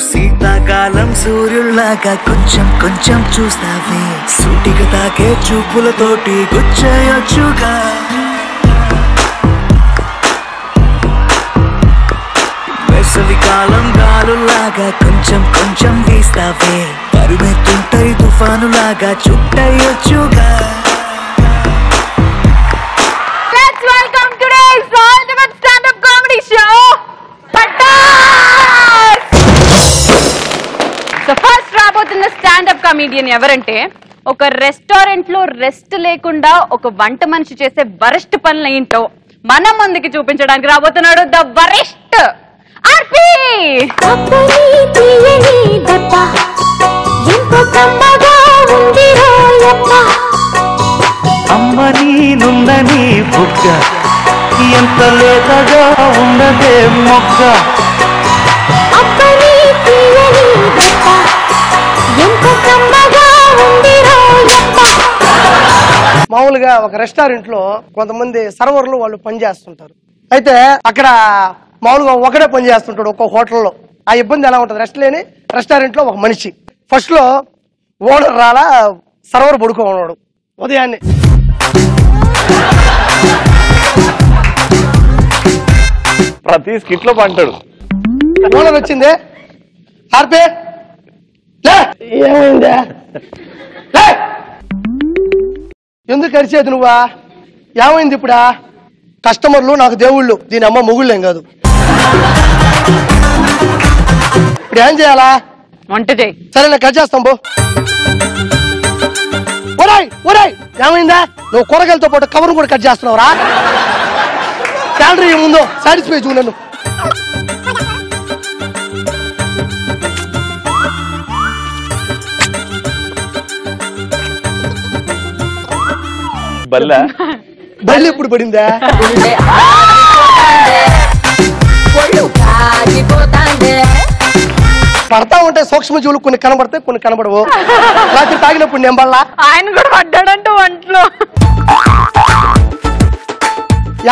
శీతాకాలం సూర్యుల్లాగా కొంచెం కొంచెం చూస్తావే సూటిగా తాకే చూపులతోటి గుచ్చేయొచ్చుగా వేసవికాలం గాలులాగా కొంచెం కొంచెం వీస్తావే పరుమెత్తుంటరి తుఫానులాగా చుట్టయొచ్చుగా Let's welcome today's ultimate stand-up comedy show, so first రాబోతున్న స్టాండప్ కమీడియన్ ఎవరంటే ఒక రెస్టారెంట్ లో రెస్ట్ లేకుండా ఒక వంట మనిషి చేసే వరస్ట్ పనులు ఏంటో మన ముందుకి చూపించడానికి రాబోతున్నాడు ద వరస్ట్ ఆర్పి. అమ్మని నుందని బుగ్గ ఎంత లేతగా ఉన్నదే మొక్క మామూలుగా ఒక రెస్టారెంట్ లో కొంతమంది సర్వర్లు వాళ్ళు పని చేస్తుంటారు. అయితే అక్కడ మామూలుగా ఒకడే పని చేస్తుంటాడు ఒక్కో హోటల్లో. ఆ ఇబ్బంది ఎలా ఉంటుంది? రెస్ట్ లేని రెస్టారెంట్ లో ఒక మనిషి ఫస్ట్ లో ఓనర్ రాలా, సర్వర్ పడుకో ఉన్నాడు. ఉదయాన్నే ప్రతి స్కిట్ లో పంటాడు. ఓనర్ వచ్చింది, ఆర్పే ఏమైందా, ఎందుకు అరిచేది నువ్వా, ఏమైంది ఇప్పుడా? కస్టమర్లు నాకు దేవుళ్ళు, దీని అమ్మ మొగుళ్ళేం కాదు. ఇప్పుడు ఏం చేయాలా? వంట చేయి. సరే నేను కట్ చేస్తాం. ఒరాయ్ ఒరాయ్ ఏమైందా? నువ్వు కూరగాయలతో పాటు కవర్ కూడా కట్ చేస్తున్నావురా? శాలరీ ఏముందో సాటిస్ఫై చూ నన్ను. బల్లి ఎప్పుడు పడిందా? పడతా ఉంటాయి సూక్ష్మజీవులు, కొన్ని కనబడతాయి కొన్ని కనబడవు. రాత్రి తాగినప్పుడు నేను బల్లా ఆయన కూడా పడ్డాడంటూ వంటలో.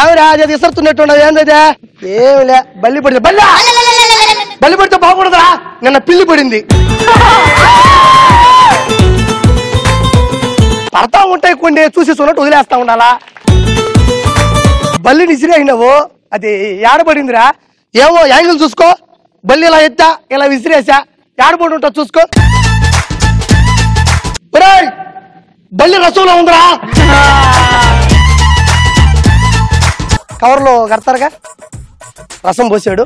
ఎవరా అది విసరుతున్నట్టు ఏందైతే? ఏమిలే, బల్లి పడింది. బల్లి బల్లి పడితే బాగుండదురా, నిన్న పిల్లి పడింది. పడతా ఉంటాయి కొన్ని, చూసి చూనట్టు వదిలేస్తా ఉండాలా. బల్లిని ఇసిరి అయినావు, అది ఏడబడిందిరా. ఏమో యాంగిల్ చూసుకో, బల్లి ఇలా ఎత్తా ఇలా విసిరేసా, ఏడబడి ఉంటా చూసుకో. బల్లి రసంలో ఉందిరా. కవర్లో కడతారుగా, రసం పోసాడు.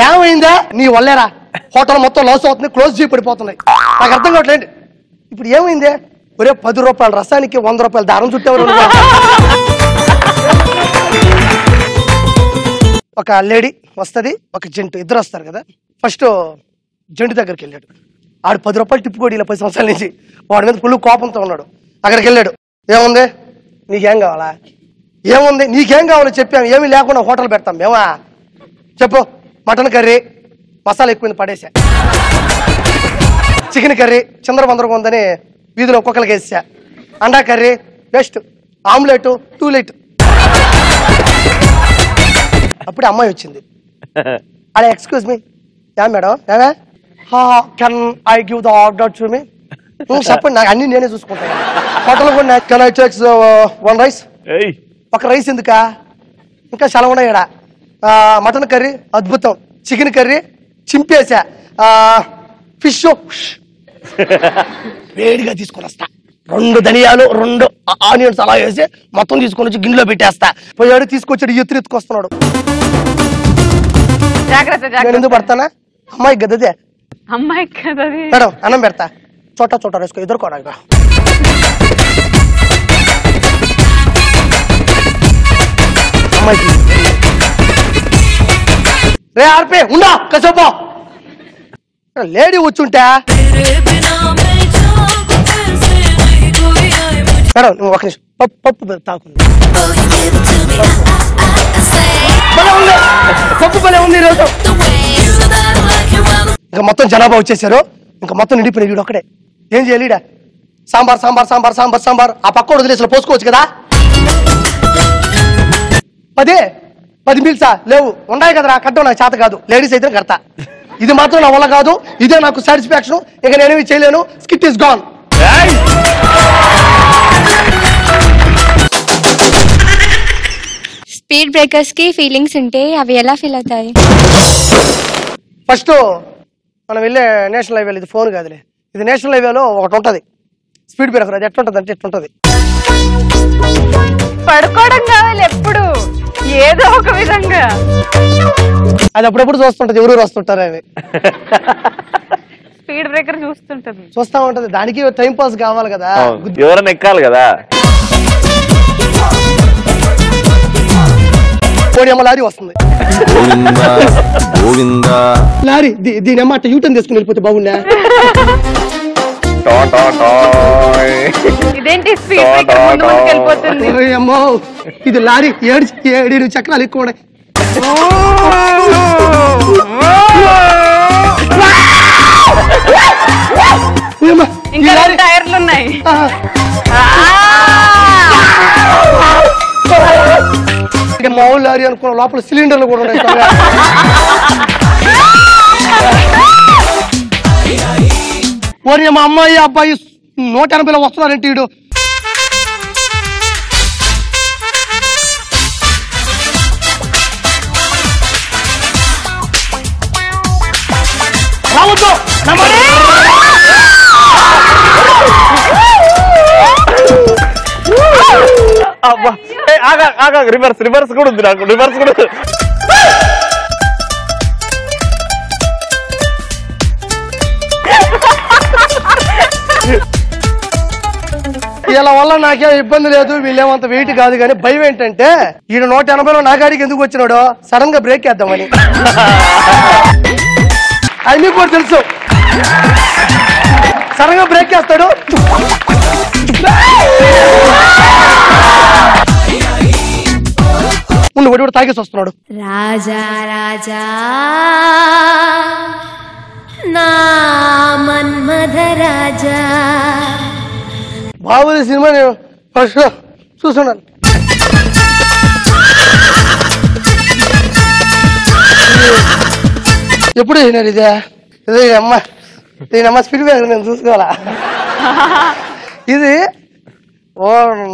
ఏమైందా? నీ వల్లేరా హోటల్ మొత్తం లాస్ అవుతుంది, క్లోజ్ చేయి పడిపోతున్నాయి. నాకు అర్థం కావట్లేదు. ఇప్పుడు ఏమైందే? ఒరే 10 రూపాయల రసానికి 100 రూపాయల దారం చుట్టేవారు. ఒక లేడీ వస్తుంది, ఒక జంటు, ఇద్దరు వస్తారు కదా. ఫస్ట్ జంటు దగ్గరికి వెళ్ళాడు. ఆడు 10 రూపాయలు టిప్పు కూడా ఇలా 10 సంవత్సరాల నుంచి వాడి మీద ఫుల్ కోపంతో ఉన్నాడు. అక్కడికి వెళ్ళాడు. ఏముంది నీకేం కావాలా? ఏముంది నీకేం కావాలో చెప్పాము, ఏమీ లేకుండా హోటల్ పెడతాం మేమా? చెప్పు. మటన్ కర్రీ మసాలా ఎక్కువ పడేసా, చికెన్ కర్రీ చిందరబందరగా ఉందని వీధిలో ఒక్కొక్కరికి వేసా, అండా కర్రీ బెస్ట్, ఆమ్లెట్ 2 లైట్. అప్పుడు అమ్మాయి వచ్చింది. అలా excuse me, yeah madam, can I give the order to me? చెప్పండి, నాకు అన్ని నేనే చూసుకుంటాను. హోటల్ కూడా కెన్ ఐ టేక్ 1 రైస్? ఒక రైస్ ఎందుకా, ఇంకా చాలా ఉన్నాయి ఇక్కడ. మటన్ కర్రీ అద్భుతం, చికెన్ కర్రీ చింపేసా, ఫిష్ వేడిగా తీసుకొని వస్తా, 2 ధనియాలు 2 ఆనియన్స్ అలా వేసి మొత్తం తీసుకొని వచ్చి గిన్నెలో పెట్టేస్తా. పోయాడు, తీసుకొచ్చాడు, ఎత్తుకొస్తున్నాడు. నేను ఎందుకు పడతానా? అమ్మాయి గదదే, అమ్మాయి కదా మేడం అన్నం పెడతా, చోట చోట వేసుకో, ఎదుర్కోడా. అమ్మాయికి రే ఆర్పే ఉండా కసేపు. లేడీ వచ్చుంటా మేడం, నువ్వు ఒక నిమిషం పప్పు తాకుంది పప్పు భలే ఉంది ఈరోజు. ఇంకా మొత్తం జనాభా వచ్చేసారు, ఇంకా మొత్తం నిండిపోయిన వీడు ఒక్కడే. ఏం చేయాలి? సాంబార్ సాంబార్ సాంబార్ సాంబార్ సాంబార్. ఆ పక్క వదిలేసి పోసుకోవచ్చు కదా. 10 మీల్సా లేవు, ఉన్నాయి కదరా, కట్టడం నాకు చేత కాదు, లేడీస్ అయితే కడతా. ఇది మాత్రం నా వల్ల కాదు, ఇదే నాకు సాటిస్ఫాక్షన్, ఇక నేనేమి చేయలేను. Skit is gone. Speed breakers కి ఫీలింగ్స్ ఉంటే అవి ఎలా ఫీల్ అవుతాయి? ఫస్ట్ మనం వెళ్ళే నేషనల్ హైవేలో, ఇది ఫోన్ కాదులే, ఇది నేషనల్ హైవేలో ఒకటి ఉంటది స్పీడ్ బ్రేకర్. అది ఎట్లుంటది అంటే ఎట్లుంటది, పడుకోవడం కావాలి ఎప్పుడు ఏదో ఒక విధంగా. అది అప్పుడప్పుడు చూస్తుంటది, ఎవరు వస్తుంటారు అవి. స్పీడ్ బ్రేకర్ చూస్తా ఉంటది, దానికి టైం పాస్ కావాలి కదా, ఎవరైనా ఎక్కాలి కదా. లారీ వస్తుంది, లారీ దీని అమ్మ అట్ట యూటర్న్ తీసుకుని వెళ్ళిపోతే బాగుండా. ఇదేంటి స్పీడ్ బ్రేకర్ ముందు ముందుకు వెళ్ళిపోతుంది. అమ్మో ఇది లారీ 7 చక్రాలు ఎక్కువ ఉన్నాయి. ఇంకా టైర్లు ఉన్నాయి. మామూలు లారీ అనుకున్న, లోపల సిలిండర్లు కూడా ఉన్నాయి. ఓరి మా అమ్మాయి అబ్బాయి 180లో వస్తున్నారంటే వీడు. రావద్దు రివర్స్ కూడా ఉంది నాకు, రివర్స్ కూడా. వీళ్ళ వల్ల నాకేం ఇబ్బంది లేదు, వీళ్ళేమంత వెయిట్ కాదు. కానీ భయం ఏంటంటే ఈయన 180లో నా గాడికి ఎందుకు వచ్చినాడో, సడన్ గా బ్రేక్ వేద్దామని. అది మీకు కూడా తెలుసు, సడన్ గా బ్రేక్ వేస్తాడు. ఉండు వాడు తాగేసి వస్తున్నాడు. రాజా రాజా నా మన్మథ రాజా. బాహుబలి సినిమా నేను ఫస్ట్ చూస్తున్నాను. ఎప్పుడు అయినారు ఇదే దీనమ్మ స్పీడ్ బ్రేకర్ నేను చూసుకోవాలా. ఇది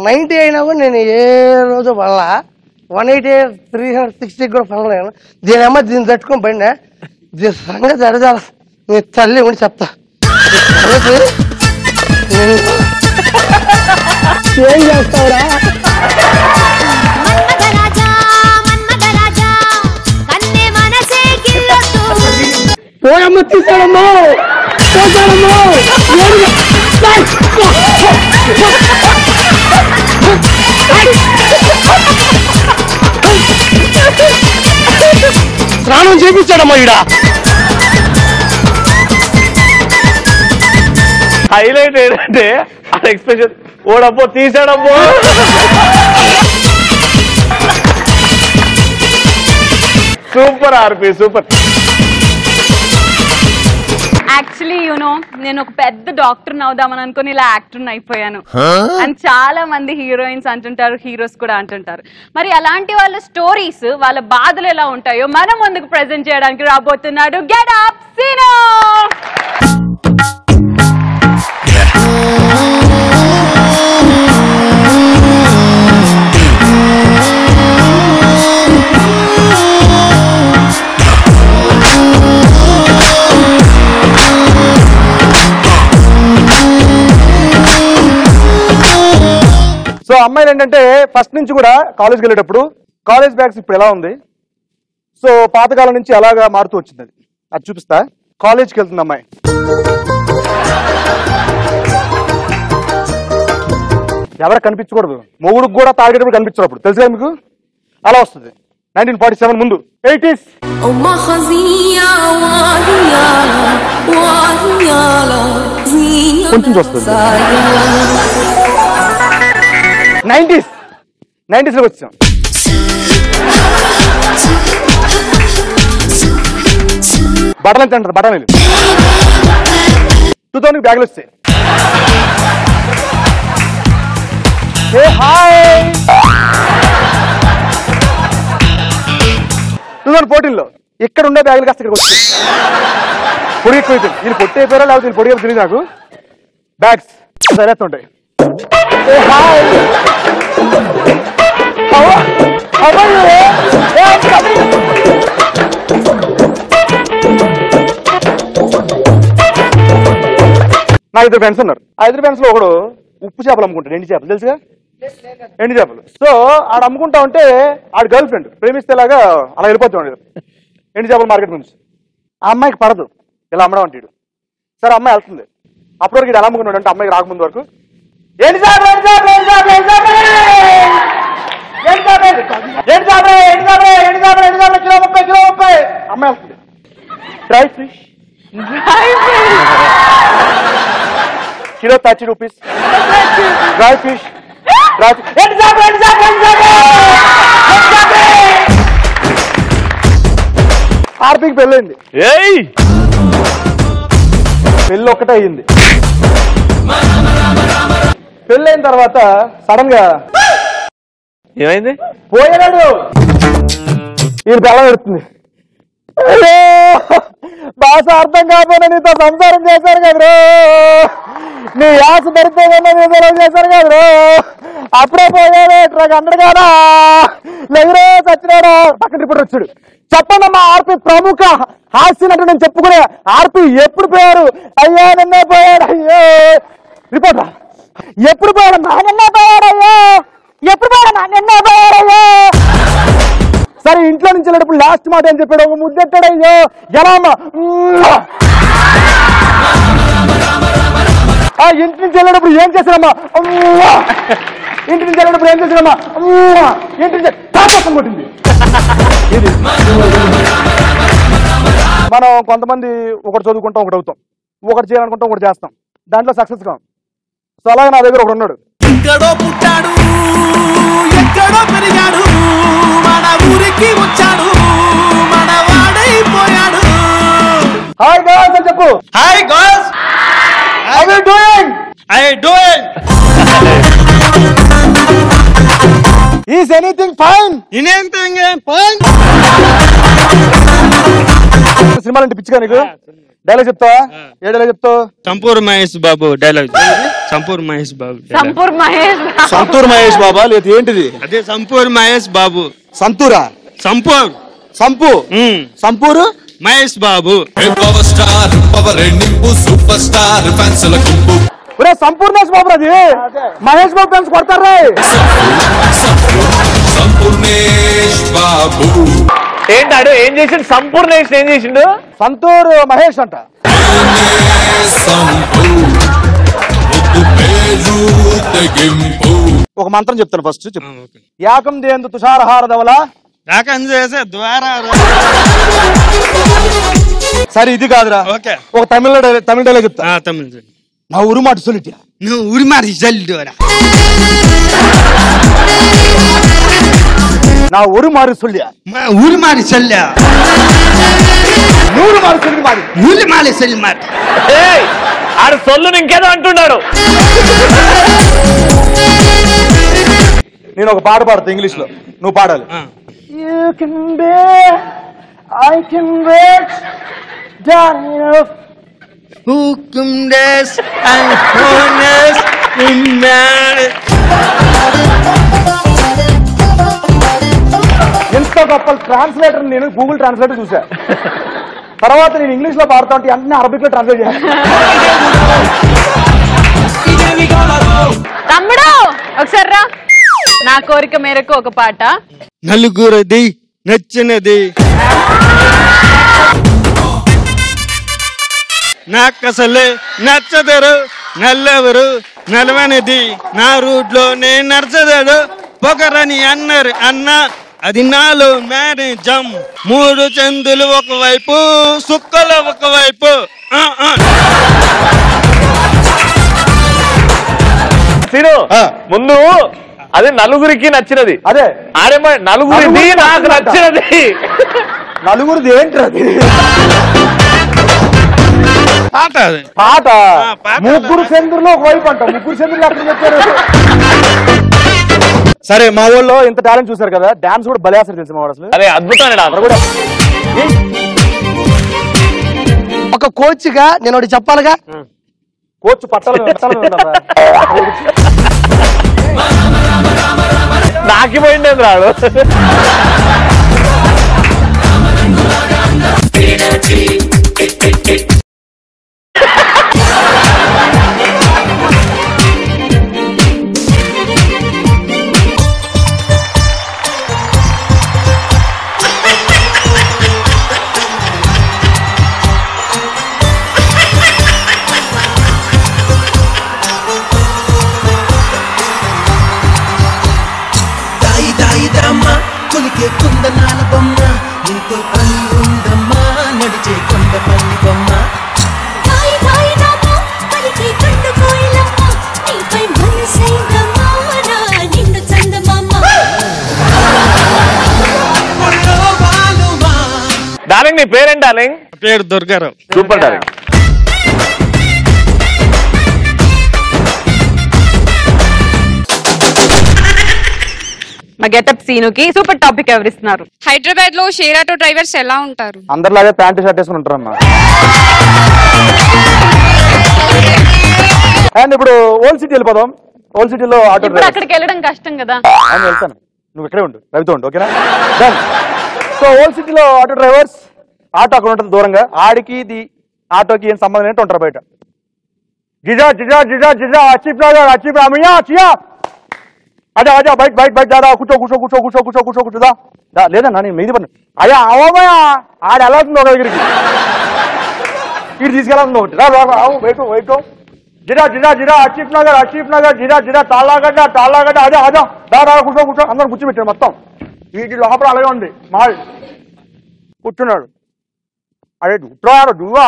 90 అయినా కూడా నేను ఏ రోజు పడలా, 180, 360 కూడా పడలేను. దీనమ్మ దీన్ని తట్టుకొని పడినా, దీని సంగతి అడగాల నీ తల్లి ఉండి చెప్తా. ఏం చేస్తావురా? పోయమ్మ తీసాడమ్మో, స్నానం చేపించాడమ్మా ఈడ. హైలైట్ ఏంటంటే ఆ ఎక్స్ప్రెషన్, ఓడబ్బో తీసాడబ్బో. సూపర్ ఆర్పి, సూపర్. యాక్చువల్లీ నేను ఒక పెద్ద డాక్టర్ అవుదామని అనుకుని ఇలా యాక్టర్ అయిపోయాను అని చాలా మంది హీరోయిన్స్ అంటుంటారు, హీరోస్ కూడా అంటుంటారు. మరి అలాంటి వాళ్ళ స్టోరీస్, వాళ్ళ బాధలు ఎలా ఉంటాయో మనం ముందుకు ప్రెజెంట్ చేయడానికి రాబోతున్నాడు గెట్ అప్ సీనో. సో అమ్మాయిలు ఏంటంటే ఫస్ట్ నుంచి కూడా కాలేజ్కి వెళ్ళేటప్పుడు కాలేజ్ బ్యాగ్స్ ఇప్పుడు ఎలా ఉంది, సో పాతకాలం నుంచి అలాగా మారుతూ వచ్చింది. అది చూపిస్తా. కాలేజ్కి వెళ్తుంది అమ్మాయి, ఎవరికి కనిపించకూడదు, మొగుడికి కూడా తాగేటప్పుడు కనిపించినప్పుడు, తెలుసు కదా మీకు, అలా వస్తుంది. 1947 ముందు 80s. కొంచెం చూస్తుంది. 90s లోకి వచ్చాం. బట్టలు ఎంత అంటారు? బట్టలు 2000 బ్యాగులు వస్తాయి. హాయ్ 2014లో ఇక్కడ ఉండే బ్యాగులు కాస్త ఇక్కడికి వచ్చాయి. పొడి ఎక్కువైతే వీళ్ళు పొట్టి అయిపోయారో లేకపోతే వీళ్ళు పొడి అయిపోయి తెలియదు నాకు. బ్యాగ్స్ సరేస్తుంటాయి. హాయ్ నా 2 ఫ్రెండ్స్ ఉన్నారు. ఆ 2 ఫ్రెండ్స్ లో ఒకడు ఉప్పు చేపలు అమ్ముకుంటాడు. ఎండి చేపలు తెలుసుగా, ఎండి చేపలు. సో ఆడ అమ్ముకుంటా ఉంటే ఆడ గర్ల్ ఫ్రెండ్ ప్రేమిస్తేలాగా అలా వెళ్ళిపోతాడు ఎండి చేపల మార్కెట్ నుంచి. ఆ అమ్మాయికి పడదు ఇలా అమ్మడం అంటాడు. సరే అమ్మాయి వెళ్తుంది. అప్పటి వరకు ఎలా అమ్ముకున్నాడు అంటే అమ్మాయికి రాకముందు వరకు ఎండి చేపలు కిలో 30 అమ్మాయి వెళ్తుంది. Dry fish kilo 30 rupees. Dry fish ఆర్పీకి పెళ్ళయింది. పెళ్ళి ఒక్కటే అయ్యింది. పెళ్ళైన తర్వాత సడన్ గా ఏమైంది? పోయినాడు. ఈ బెల్లం పెడుతుంది. భాష అర్థం కాకపోయినా నీతో సంసారం చేశారు కదరు, నీ యాస పడితే చేశారు కదరు. అప్పుడే పోయాడు ట్రక్ అందరికాడా లెగరే చచ్చినాడా. పక్కన రిపోర్టర్ వచ్చాడు. చెప్పండి అమ్మా ఆర్పి ప్రముఖ హాస్య నటుడు నేను చెప్పుకునే ఆర్పి ఎప్పుడు పోయారు? అయ్యా నిన్నే పోయాడు. అయ్యో రిపోర్టర్ ఎప్పుడు పోయాడు? నా నిన్నే పోయాడు. అయ్యో ఎప్పుడు పోయాడు? నా నిన్నే పోయాడు. అయ్యో సరే ఇంట్లో నుంచి వెళ్ళేటప్పుడు లాస్ట్ మాట ఏం చెప్పాడు? ఒక ముద్దెట్టాడు. అయ్యో ఎలా అమ్మా? ఇంటి నుంచి వెళ్ళేటప్పుడు ఏం చేశారమ్మా? ఇంటి నుంచి వెళ్ళేటప్పుడు ఏం చేశారమ్మా? ఇంటి నుంచి తాపసం కొట్టింది. ఇది మనం కొంతమంది ఒకటి చదువుకుంటాం, ఒకటి అవుతాం, ఒకటి చేయాలనుకుంటాం, ఒకటి చేస్తాం, దాంట్లో సక్సెస్ కాం. సో అలాగే నా దగ్గర ఒకడు ఉన్నాడు. ఎక్కడో పుట్టాడు, ఎక్కడో పెరిగాడు, మన ఊరికి వచ్చాడు, మన వాడైపోయాడు. హాయ్ గర్ల్స్ అని చెప్పు. Hi girls, how are you doing? I doing. Is anything fine? Anything fine. సినిమాలు అంటే పిచ్చిగా నీకు? డైలాగ్ చెప్తావా? ఏ డైలాగ్ చెప్తావు? సంపూర్ మహేష్ బాబు డైలాగ్. సంపూర్ మహేష్ బాబు. సంతూర్ మహేష్ బాబా లేదు ఏంటిది? అదే సంపూర్ మహేష్ బాబు. సంతూరా? Sampoor Sampu Sampoor Mahesh Babu. Power star, power నింపు, సూపర్ స్టార్ ఫ్యాన్స్ ల గుంపు. ఒరే సంపూర్ణేష్ బాబు అది మహేష్ బాబు ఫ్యాన్స్ కొడతారా? సంపూర్ణేష్ బాబు ఏంటాడు? ఏం చేసిండు సంపూర్ణేష్? ఏం చేసిండు? సంతూర్ మహేష్ అంట. ఒక మంత్రం చెప్తాను ఫస్ట్ చెప్పు. యాకం దేందు తుషారహార ధవల రాకం చేసే ద్వారా. సరే ఇది కాదురా. ఒక తమిళ డైలాగ్ చెప్తా. తమిళ నా ఊరు మాట సొల్లిట్యా. నువ్వు ఊరి మారి జల్లురా. నా ఊరు మారి సొల్లియా. ఊరి మారి చల్లా. నూరు మారి సొల్లి మారి. ఊరి మారి చల్లి మారి. ఆడు సొల్లుని ఇంకేదో అంటున్నాడు. నేను ఒక పాట పాడతా ఇంగ్లీష్ లో, నువ్వు పాడాలి. You can bear, I can wait, darling. Who come this and honest in marriage. ఎంత గొప్ప ట్రాన్స్లేటర్ నేను గూగుల్ ట్రాన్స్లేటర్ చూసా. తర్వాత నేను ఇంగ్లీష్ లో పాడుతా ఉంటే అన్ని అరబిక్ లో ట్రాన్స్లేట్ చేయాలి. తమ్ముడు ఒకసారి రా. నా కోరిక మేరకు ఒక పాట. నలుగురది నచ్చినది నాకసలే నచ్చదరు, నల్లెవరు నలవనిది, నా రూట్లో నేను నచ్చదడు, పొగరని అన్నారు అన్న, అది నాలో మేనేజం. 3 చందులు ఒకవైపు, సుక్కలు ఒకవైపు. సీను ముందు అదే నలుగురికి నచ్చినది. అదే ఆడేమో నలుగురిది నాకు నచ్చినది. నలుగురిది ఏంటి పాట అది. పాట? పాట. ముగ్గురు చంద్రులు ఒకవైపు అంట. ముగ్గురు చంద్రులు అక్కడ చెప్పారు. సరే మా ఊళ్ళో ఇంత టాలెంట్ చూసారు కదా, డాన్స్ కూడా భలే అసలు తెలుసు మా వాడు అసలు. అదే అద్భుతమైన కూడా ఒక కోచ్ గా నేను ఒకటి చెప్పాలిగా. కోచ్ పట్టాల నాకిపోయింది రాడు. కుందనాల బొమ్మ నీతో పని ఉందమ్మా నడిచే కొండ పల్లి బొమ్మ డార్లింగ్ నీ పేరేంటి డార్లింగ్? పేరు దుర్గారావు. Super darling. మా గెటప్ సీనుకి సూపర్ టాపిక్ ఎవరిస్తున్నారు? హైదరాబాద్ లో షేర్ ఆటో డ్రైవర్స్ ఎలా ఉంటారు? అందరిలాగే ప్యాంటు షర్ట్ వేసుకుని ఉంటారమ్మా. అండ్ ఇప్పుడు ఓల్డ్ సిటీ వెళ్ళిపోదాం. ఓల్డ్ సిటీలో ఆటో ఇప్పుడు అక్కడికి వెళ్ళడం కష్టం కదా. అని వెళ్తాను, నువ్వు ఇక్కడే ఉండు, రవితో ఉండు, ఓకేనా? డన్. సో ఓల్డ్ సిటీలో ఆటో డ్రైవర్స్, ఆటో అక్కడ ఉంటుంది దూరంగా, ఆడికి ఇది ఆటోకి ఏం సంబంధం ఏంటో ఉంటారు బయట. జిజా జిజా జిజా జిజా అచ్చిప్ అచ్చిప్ అమ్మయ్యా చియా అదే అదే బయట బయట బయట దాదా కూర్చో కూర్చో కూర్చో కూర్చో కూర్చో కూర్చో కూర్చోదా లేదన్నా నేను మీది పడి అయ్యా అవమయ్యా ఆడ ఎలా అవుతుంది ఒక దగ్గరికి ఇటు తీసుకెళ్ళాలి ఒకటి రా రావు వెయిట్ వెయిట్ జిరా జిరా జిరా అచ్చిప్ నగర్ జిరా జిరా తాళ్ళాగడ్డ అదే అదే దా కూర్చో కూర్చో అందరం కూర్చోబెట్టాడు మొత్తం. వీటి లోపల అలాగే ఉంది మాల్ కూర్చున్నాడు. అదే ఉత్తరాడు నువ్వా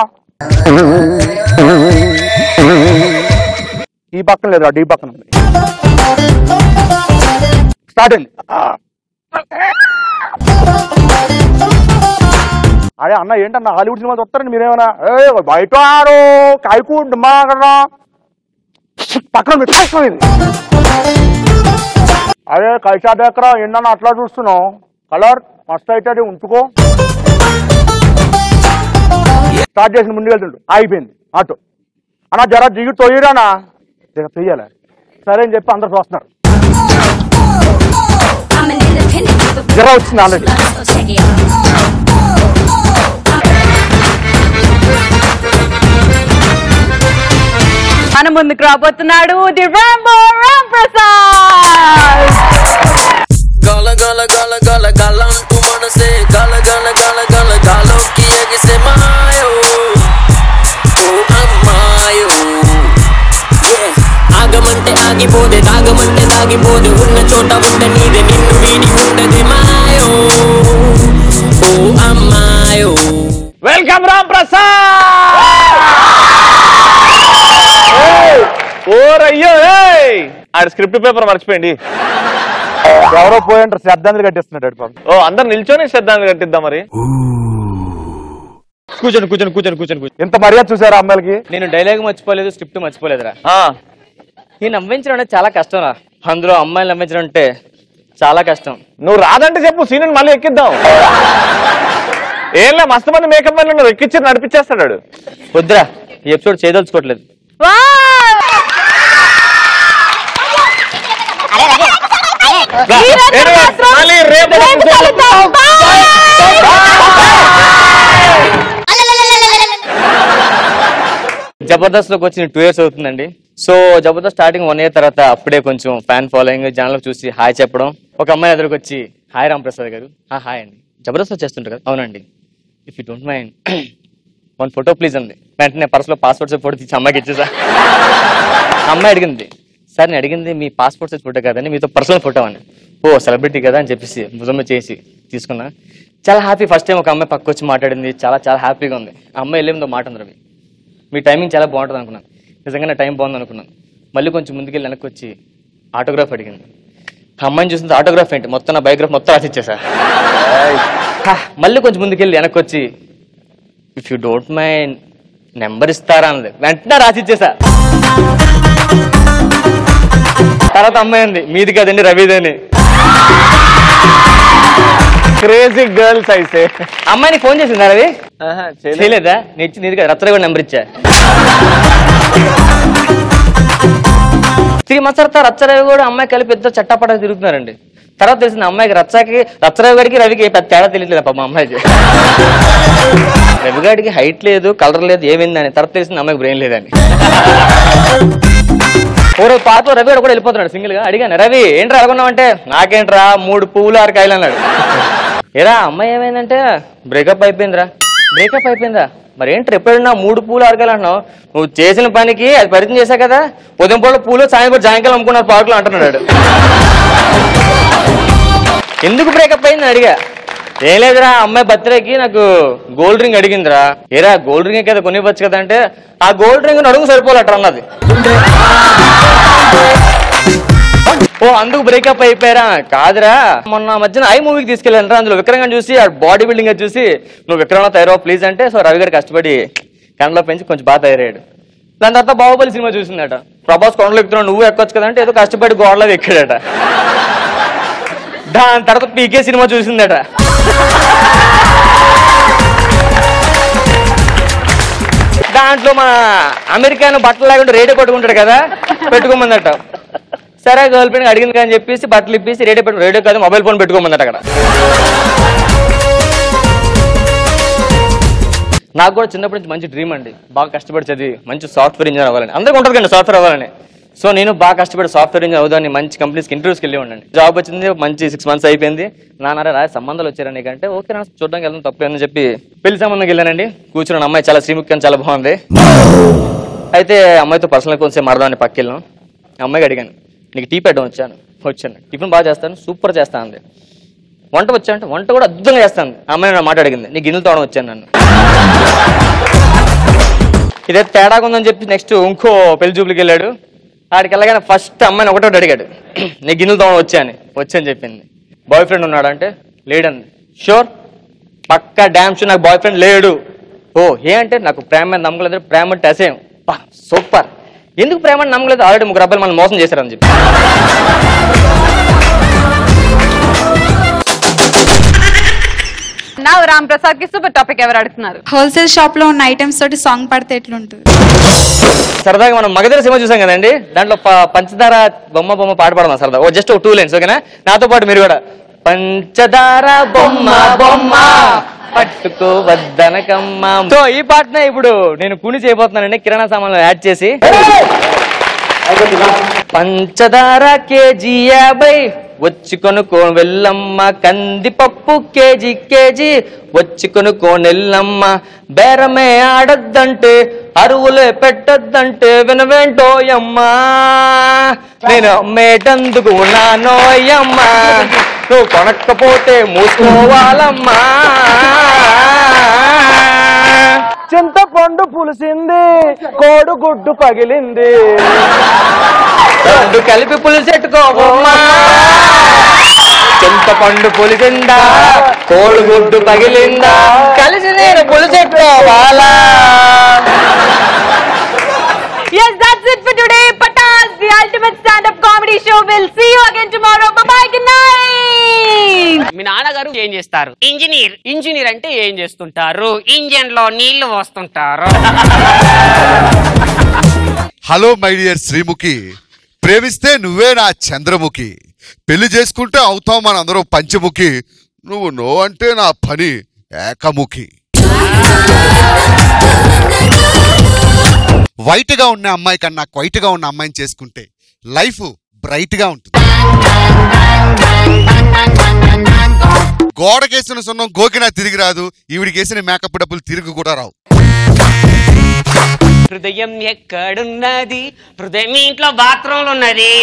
ఈ పక్కన లేదు అటు ఈ పక్కన ఉంది. స్టార్ట్ అయింది. అదే అన్న ఏంటన్నా హాలీవుడ్ సినిమా చూస్తారండి మీరేమన్నా బయట ఆడు కాయకు డిమ్మా కదా పక్కన అదే కైసా దగ్గర ఏంటన్నా అట్లా చూస్తున్నావు కలర్ మస్తు అయితే ఉంచుకో. స్టార్ట్ చేసిన ముందుకు వెళ్తుండు ఆగిపోయింది ఆటో. అన్న జర దిగి తొయ్యరానా జర తొయ్యాలి సరే అని చెప్పి అందరు చూస్తున్నారు. జర వచ్చింది ఆల్రెడీ. మన ముందుకు రాబోతున్నాడు ది రాంబో రామ్ ప్రసాద్. గల గల గల గల గలంటూ మనసే గల గల గల గల గాలోకి ఎగిసే మాయో ఓ అమ్మాయో ఆగమంటే ఆగిపోదే దాగమంటే దాగిపోదే ఉన్న చోట ఉండే నీదే నిన్ను వీడి ఉండదే మాయో ఓ అమ్మాయో. వెల్కమ్ రామ్ ప్రసాద్. ఓరయ్యో ఆడ స్క్రిప్ట్ పేపర్ మర్చిపోయింది. ఎవరో పోయింటారు శ్రద్ధాంజలి కట్టిస్తున్నాడు. ఓ అందరు నిల్చొని శ్రద్ధాంజలి కట్టిద్దాం మరి. కూర్చోండి కూర్చోండి కూర్చోండి కూర్చోండి. ఎంత మర్యాద చూసారా అమ్మాయిలకి. నేను డైలాగ్ మర్చిపోలేదు, స్క్రిప్ట్ మర్చిపోలేదురా. నేను నవ్వించడం అంటే చాలా కష్టం రా. అందులో అమ్మాయిలు నవ్వించడం అంటే చాలా కష్టం. నువ్వు రాదంటే చెప్పు సీన్ మళ్ళీ ఎక్కిద్దాం. ఏంలే మస్తు మంది మేకప్ మ్యాన్లు ఉన్నారు, ఎక్కిచ్చి నడిపించేస్తాడు. వద్దురా ఈ ఎపిసోడ్ చేయదలుచుకోవట్లేదు. జబర్దస్త్ లోకి వచ్చి 2 years అవుతుందండి. సో జబర్దస్త్ స్టార్టింగ్ 1 year తర్వాత అప్పుడే కొంచెం ఫ్యాన్ ఫాలోయింగ్ జనాలకు చూసి హాయ్ చెప్పడం. ఒక అమ్మాయి ఎదురుకు వచ్చి హాయ్ రామ్ ప్రసాద్ గారు. హాయ్ అండి, జబర్దస్త్ చేస్తుంటారు కదా. అవునండి, if you don't mind 1 photo please అంది. వెంటనే పర్సులో పాస్పోర్ట్ సైజ్ ఫోటో తీసి అమ్మాయికి ఇచ్చేసా. అమ్మాయి అడిగింది, సార్ నేను అడిగింది మీ పాస్పోర్ట్ సైజ్ ఫోటో కదండి, మీతో పర్సనల్ ఫోటో అని. ఓ సెలబ్రిటీ కదా అని చెప్పేసి భుజమ్మ చేసి తీసుకున్నా. చాలా హ్యాపీ. ఫస్ట్ టైం ఒక అమ్మాయి పక్క వచ్చి మాట్లాడింది, చాలా చాలా హ్యాపీగా ఉంది. ఆ అమ్మాయి వెళ్ళేందో మాట ఉంది, రవి మీ టైమింగ్ చాలా బాగుంటుంది అనుకున్నాను. నిజంగా నా టైం బాగుంది అనుకున్నాను. మళ్ళీ కొంచెం ముందుకెళ్ళి వెనక్కి వచ్చి ఆటోగ్రాఫ్ అడిగింది. అమ్మాయిని చూసిన ఆటోగ్రాఫ్ ఏంటి మొత్తం నా బయోగ్రాఫ్ మొత్తం రాసిచ్చేసా. మళ్ళీ కొంచెం ముందుకెళ్ళి వెనక్కి వచ్చి if you don't mind number ఇస్తారా అన్నది. వెంటనే రాసిచ్చేసా. తర్వాత అమ్మాయి అంది మీది కదండి రవిదని. క్రేజీ గర్ల్స్ అయితే. అమ్మాయిని ఫోన్ చేసిందా రవి? చేయలేదా? నీది కదా రచ్చరవి నెంబర్ ఇచ్చా. 3 months తర్వాత రచ్చరవి కూడా అమ్మాయి కలిపి పెద్ద చట్టపట తిరుగుతున్నారండి. తర్వాత తెలిసింది అమ్మాయికి రచ్చరవి గారికి రవికి పెద్ద తేడా తెలియట్లేదు పాప అమ్మాయికి. రవి గారికి హైట్ లేదు, కలర్ లేదు, ఏమైందని. తర్వాత తెలిసింది అమ్మాయికి బ్రెయిన్ లేదని. ఓరో పాటలో రవి గారు కూడా వెళ్ళిపోతున్నాడు సింగిల్ గా. అడిగాను రవి ఏంట్రా అనుకున్నావంటే నాకేంట్రా 3 పువ్వులు 6 కాయలు అన్నాడు. ఏరా అమ్మాయి ఏమైందంటే బ్రేకప్ అయిపోయిందిరా. బ్రేకప్ అయిపోయిందా? మరి ఏంటి ఎప్పుడైనా 3 పువ్వులు 6 కాయలు అంటున్నావు? నువ్వు చేసిన పనికి అది పరిచయం చేశా కదా. ఉదయం పూట పూలు సాయంత్రం జాంకాయలు అమ్ముకున్నారు పార్కులో అంటున్నాడు. ఎందుకు బ్రేకప్ అయిందని అడిగా. ఏం లేదురా అమ్మాయి బర్త్డేకి నాకు గోల్డ్ రింగ్ అడిగిందిరా. ఏరా గోల్డ్ రింగ్ కదా కొనివ్వచ్చు కదా అంటే ఆ గోల్డ్ రింగ్ అడుగు సరిపోలట అన్నది. ఓ అందుకు బ్రేకప్ అయిపోయారా? కాదురా మొన్న మధ్యన ఐ మూవీకి తీసుకెళ్ళాను. అందులో విక్రమ్ చూసి ఆ బాడీ బిల్డింగ్ చూసి నువ్వు విక్రమ్లో తయారవు ప్లీజ్ అంటే సో రవి గారు కష్టపడి కన్నలో పెంచి కొంచెం బాగా తయారయ్యాడు. దాని తర్వాత బాహుబలి సినిమా చూసిందట. ప్రభాస్ కొండలు ఎక్కుతున్నావు నువ్వు ఎక్కొచ్చు కదంటే ఏదో కష్టపడి గోడలో ఎక్కాడట. దాని తర్వాత పీకే సినిమా చూసిందట. దాంట్లో మన అమెరికాను బట్టలు లేకుండా రేడియో కొట్టుకుంటాడు కదా పెట్టుకోమందట. సరే గర్ల్ ఫ్రెండ్ అడిగింది కానీ చెప్పేసి బట్టలు ఇప్పేసి రేడియో కాదు మొబైల్ ఫోన్ పెట్టుకోమందట అక్కడ. నాకు కూడా చిన్నప్పటి నుంచి మంచి డ్రీమ్ అండి. బాగా కష్టపడి చదివి మంచి సాఫ్ట్వేర్ ఇంజనీర్ అవ్వాలని. అందరికీ ఉంటుంది కండి సాఫ్ట్వేర్ అవ్వాలని. సో నేను బాగా కష్టపడి సాఫ్ట్వేర్ ఇంజనీర్ అవుదాన్ని మంచి కంపెనీస్కి ఇంటర్వ్యూస్కి వెళ్ళి ఉండండి. జాబ్ వచ్చింది మంచి 6 months అయిపోయింది. నాన్నరా సంబంధాలు వచ్చారని కంటే ఓకే నా చూడడానికి వెళ్దాం తప్పని చెప్పి పెళ్లి సంబంధంకి వెళ్ళానండి. కూర్చున్న అమ్మాయి చాలా శ్రీముఖ్యం చాలా బాగుంది. అయితే అమ్మాయితో పర్సనల్ కొంచెం మారదామని పక్కకి వెళ్ళాం. అమ్మాయికి అడిగాను నీకు టీ పెట్టడం వచ్చాను. టిఫిన్ బాగా చేస్తాను సూపర్ చేస్తాను అంది. వంట వచ్చా అంటే వంట కూడా అద్భుతంగా చేస్తాను. అమ్మాయి నా మాట అడిగింది నీ గిన్నెలు తోవడం వచ్చాను నన్ను. ఇదే తేడాగా ఉందని చెప్పి నెక్స్ట్ ఇంకో పెళ్లి చూపులకి వెళ్ళాడు. ఆడికి వెళ్ళగానే ఫస్ట్ అమ్మాయిని ఒకటో అడిగాడు నీ గిన్నెలు తోవడం వచ్చని చెప్పింది. బాయ్ ఫ్రెండ్ ఉన్నాడు అంటే లేడంది. షూర్ పక్కా డ్యామ్ షూర్ నాకు బాయ్ ఫ్రెండ్ లేడు. ఓ ఏ అంటే నాకు ప్రేమ మీద నమ్మకలేదు. ప్రేమ అంటే అసేం సూపర్. ఎందుకు ప్రేమ అంటే నమ్మకలేదు? ఆల్రెడీ 3 అబ్బాయిలు మనం మోసం చేశారని చెప్పి. నా రామ్ ప్రసాద్ కి సూపర్ టాపిక్ ఎవరు అడుగుతున్నారు? హోల్సేల్ షాప్ లో ఉన్న ఐటమ్స్ తోటి సాంగ్ పడితే ఎట్లుంటుంది? సరదాగా మనం మగధీర సినిమా చూసాం కదండి. దాంట్లో పంచదార బొమ్మ పాట పాడదాం సరదా. ఓ జస్ట్ 2 lines ఓకేనా? నాతో పాటు మీరు కూడా పంచదార బొమ్మ పట్టుకో వద్దనకమ్మ. సో ఈ పాటనే ఇప్పుడు నేను కుని చేయబోతున్నానండి కిరాణా సామాన్లు యాడ్ చేసి. పంచదార కేజీ 50 వచ్చి కొనుక్కో వెళ్ళమ్మ. కందిపప్పు కేజీ వచ్చి కొనుక్కో నెల్లమ్మ. బేరమే ఆడద్దంటే అరువులే పెట్టద్దంటే వినవేంటోయమ్మా. నేను అమ్మేటందుకు నానోయమ్మా. నువ్వు కొనక్కపోతే మూసుకోవాలమ్మా. చింతపండు పులిసింది కోడుగుడ్డు పగిలింది. 2 కలిపి పులిసెట్టుకోమ్మా. చింతపండు పులిసిందా కోడిగుడ్డు పగిలిందా కలిసి నేను పులిసెట్టుకోవాలా. Yes, that's it for today. Patas, the ultimate stand-up comedy show. We'll see you again tomorrow. Bye-bye. Good night. మీ నాన్నగారు ఏం చేస్తారు? ఇంజనీర్ అంటే ఏం చేస్తుంటారు? ఇంజన్ లో నీళ్లు వస్తుంటారు. హలో మై డియర్ శ్రీముఖి, ప్రేమిస్తే నువ్వే నా చంద్రముఖి, పెళ్లి చేసుకుంటే అవుతాం మన అందరం పంచముఖి, నువ్వు నో అంటే నా పని ఏకముఖి. వైట్ గా ఉన్న అమ్మాయి కన్నా క్వైట్ గా ఉన్న అమ్మాయిని చేసుకుంటే లైఫ్ బ్రైట్ గా ఉంటుంది. గోడకేసిన సున్నం గోకినా తిరిగి రాదు, ఈవిడికేసిన మేకప్ డబ్బులు తిరిగి కూడా రావు. హృదయం ఎక్కడున్నది? హృదయం మీ ఇంట్లో బాత్రూంలో ఉన్నది.